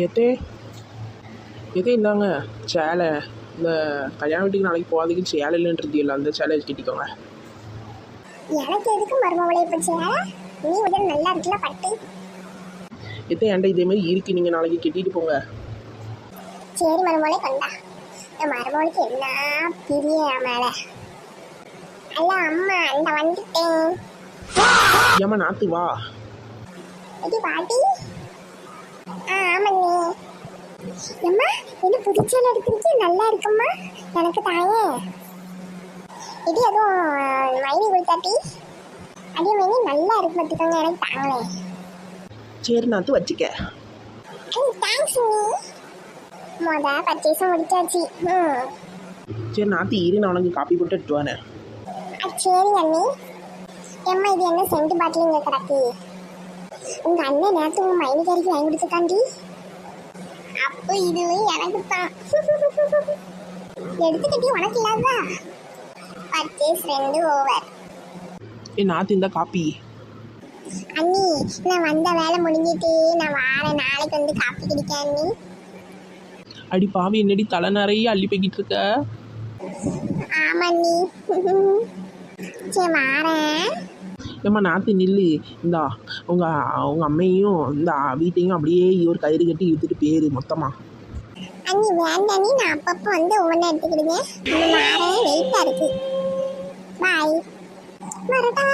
எதே எதே இந்தாங்க சேலை. இந்த கல்யாண வீட்டுக்கு நாளைக்கு போகாதீங்க, சேலை இல்லைன்றதில்ல, அந்த சேலை கட்டிக்கோங்க. எனக்கு எதுக்கு மருமவளை இப்போ சேலை? நீ உடனே நல்லா இருக்குல்ல பட்டு. எதே ஏன்டா இதே மாதிரி இருக்கு, நீங்கள் நாளைக்கு கட்டிட்டு போங்க. சரி மருமவளை கொண்டா. என் மருமவளுக்கு என்ன பிரிய மேலே. அல்ல அம்மா அந்த வந்துட்டேன். ஏம்மா நாத்து வா. இது பாட்டி. ஆமாண்ணே. அம்மா என்ன புதுச்சேலை எடுத்துருக்கு, நல்லா இருக்கும்மா, எனக்கு தாயே. இது எதுவும் மைனி கொடுத்தாட்டி? அதே மைனி நல்லா இருக்கு பார்த்துக்கோங்க, எனக்கு தாங்களே. சரி நாத்து வச்சுக்க. தேங்க்ஸ் நீ. பர்ச்சேஸும் முடிச்சாச்சு. சரி நாத்து இரு, நான் உனக்கு காப்பி போட்டு எடுத்து வரேன். சரி அண்ணி. ஏம்மா இது என்ன சென்ட் பாட்டில் இங்கே கிடக்கு? உங்க அண்ணன் நேரத்து உங்க மைனிக்காரிக்கு வாங்கி கொடுத்துருக்காண்டி. அப்போ இதுவும் எனக்கு தான். எடுத்துக்கிட்டே உனக்கு இல்லாதா? Purchase 2 over. நாத்து இந்த காப்பி. அண்ணி நான் வந்த வேலை முடிஞ்சிட்டு நான் வாரேன், நாளைக்கு வந்து காப்பி குடிக்க அண்ணி. அடி பாவி, என்னடி தலை நிறைய அள்ளி போய்கிட்டு இருக்க? ஆமா அண்ணி. சரி வாரேன். ஏம்மா நாத்து நில்லு. இந்தா உங்கள் அம்மையும் இந்த வீட்டையும் அப்படியே ஒரு கயிறு கட்டி இழுத்துட்டு போயிரு மொத்தமா. அண்ணி வேண்டாம் நீ, நான் அப்பப்போ வந்து ஒவ்வொன்றா எடுத்துக்கிடுங்க. வாரேன், வெயிட்டாக இருக்கு. பாய். வரட்டா.